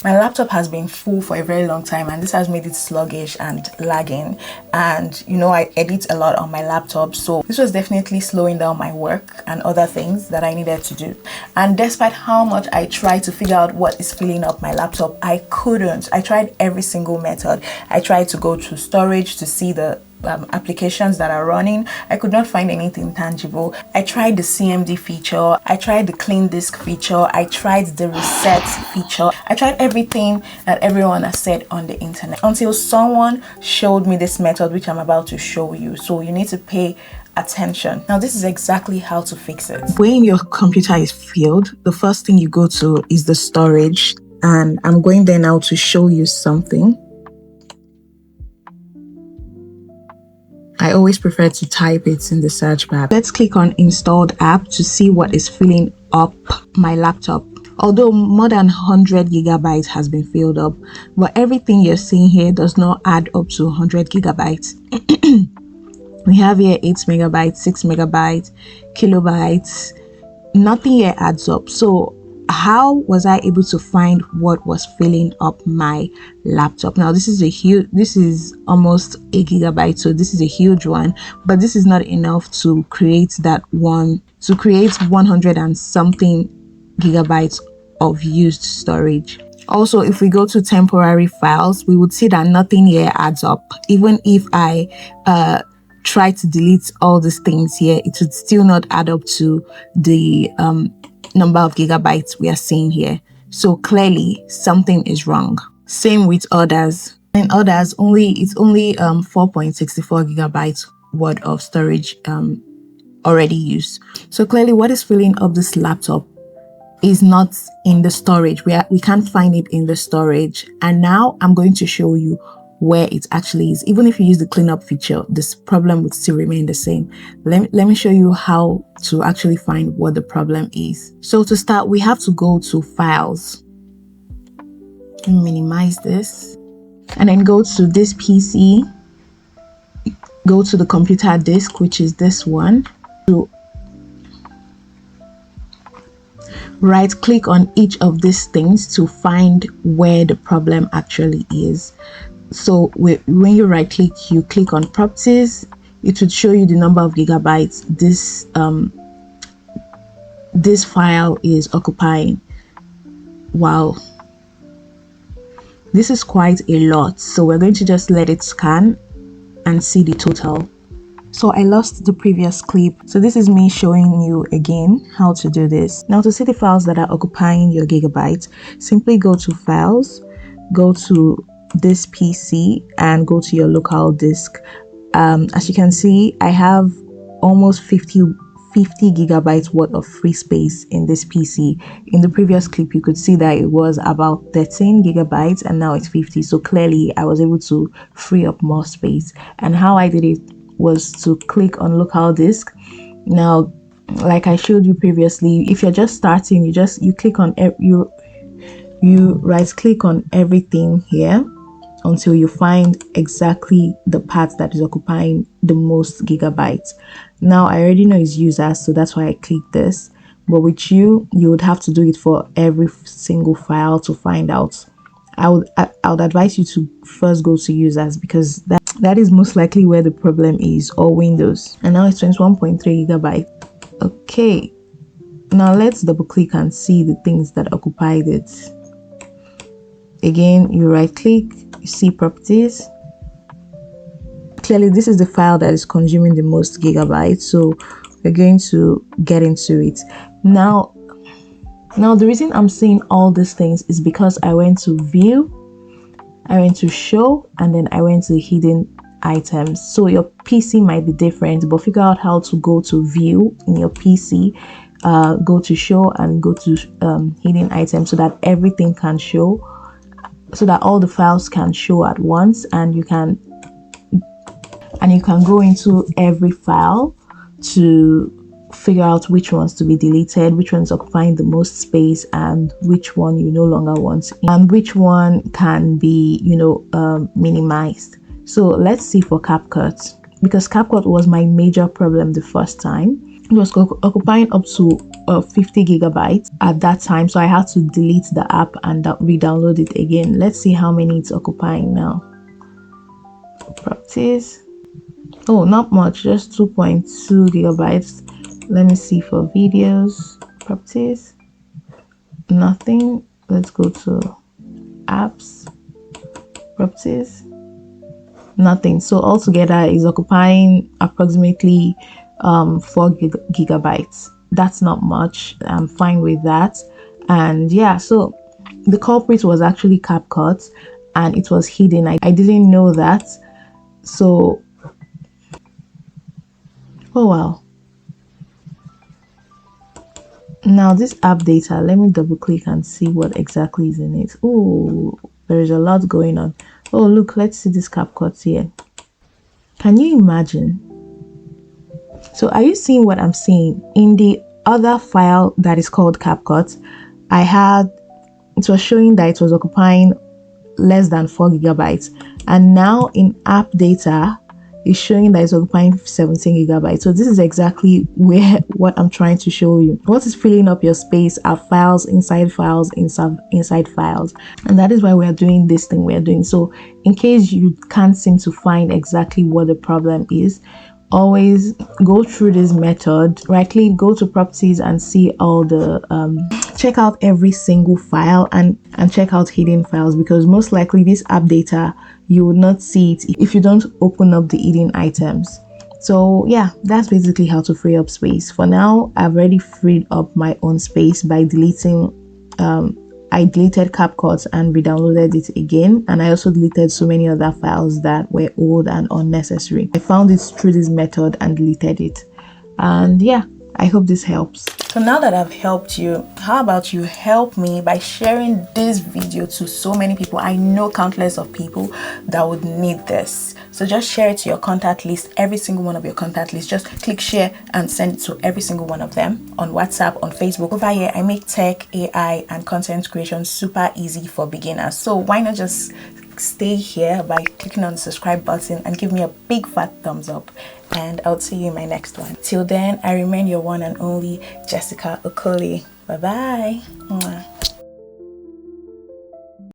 My laptop has been full for a very long time, and this has made it sluggish and lagging. And I edit a lot on my laptop, so this was definitely slowing down my work and other things that I needed to do. And despite how much I tried to figure out what is filling up my laptop, I couldn't. I tried every single method. I tried to go to storage to see the applications that are running. I could not find anything tangible. I tried the CMD feature, I tried the clean disk feature, I tried the reset feature, I tried everything that everyone has said on the internet until someone showed me this method, which I'm about to show you. So you need to pay attention. Now, this is exactly how to fix it. When your computer is filled, the first thing you go to is the storage, and I'm going there now to show you something. I always prefer to type it in the search bar. Let's click on installed app to see what is filling up my laptop. Although more than 100 gigabytes has been filled up, but everything you're seeing here does not add up to 100 gigabytes. We have here 8 megabytes, 6 megabytes, kilobytes. Nothing here adds up. So how was I able to find what was filling up my laptop? Now, this is almost 8 gigabytes, so this is a huge one, but this is not enough to create 100 and something gigabytes of used storage. Also, if we go to temporary files, we would see that nothing here adds up. Even if I try to delete all these things here, it would still not add up to the number of gigabytes we are seeing here. So clearly something is wrong. Same with others. In others, it's only 4.64 gigabytes worth of storage already used. So clearly what is filling up this laptop is not in the storage. We can't find it in the storage. And now I'm going to show you where it actually is. Even if you use the cleanup feature, this problem would still remain the same. Let me show you how to actually find what the problem is. So to start, we have to go to files. Minimize this and then go to this PC, go to the computer disk, which is this one. So right click on each of these things to find where the problem actually is. So when you right click, you click on properties, it would show you the number of gigabytes this file is occupying. Wow, this is quite a lot, so we're going to just let it scan and see the total. So I lost the previous clip, so this is me showing you again how to do this. Now, to see the files that are occupying your gigabytes, simply go to files, go to this PC and go to your local disk. As you can see, I have almost 50 gigabytes worth of free space in this PC. In the previous clip, you could see that it was about 13 gigabytes and now it's 50. So clearly I was able to free up more space. And how I did it was to click on local disk. Now, like I showed you previously, if you're just starting, you click on you right click on everything here until you find exactly the part that is occupying the most gigabytes. Now, I already know it's users, so that's why I clicked this. But with you would have to do it for every single file to find out. I would advise you to first go to users, because that is most likely where the problem is, or Windows. And now it's 21.3 gigabytes. Okay, now let's double click and see the things that occupied it. Again, you right click, you see properties. Clearly this is the file that is consuming the most gigabytes, so we're going to get into it now. The reason I'm seeing all these things is because I went to view, I went to show, and then I went to hidden items. So your PC might be different, but figure out how to go to view in your PC, go to show, and go to hidden items, so that everything can show, so that all the files can show at once, and you can go into every file to figure out which ones to be deleted, which one's occupying the most space, and which one you no longer want, and which one can be minimized. So let's see for CapCut, because CapCut was my major problem the first time. It was occupying up to 50 gigabytes at that time, so I had to delete the app and re-download it again. Let's see how many it's occupying now. Properties. Oh, not much, just 2.2 gigabytes. Let me see for videos. Properties. Nothing. Let's go to apps. Properties. Nothing. So altogether is occupying approximately 4 gigabytes. That's not much. I'm fine with that. And yeah, so the culprit was actually CapCut, and it was hidden. I didn't know that. So oh wow. Now this app data, let me double click and see what exactly is in it. Oh, there is a lot going on. Oh look, let's see this CapCut here. Can you imagine? So are you seeing what I'm seeing? In the other file that is called CapCut, it was showing that it was occupying less than 4 gigabytes, and now in app data is showing that it's occupying 17 gigabytes. So this is exactly what I'm trying to show you. What is filling up your space are files inside files inside files, and that is why we're doing this thing we're doing. So in case you can't seem to find exactly what the problem is, always go through this method. Right click, go to properties and see all the check out every single file and check out hidden files, because most likely this app data you will not see it if you don't open up the hidden items. So yeah, that's basically how to free up space. For now, I've already freed up my own space by deleting I deleted CapCut and re-downloaded it again, and I also deleted so many other files that were old and unnecessary. I found it through this method and deleted it. And yeah, I hope this helps. So now that I've helped you, how about you help me by sharing this video to so many people? I know countless of people that would need this. So just share it to your contact list, every single one of your contact lists. Just click share and send it to every single one of them on WhatsApp, on Facebook. Over here, I make tech, AI, and content creation super easy for beginners. So why not just stay here by clicking on the subscribe button and give me a big fat thumbs up, and I'll see you in my next one. Till then, I remain your one and only Jessica Okoli. Bye bye. Mwah.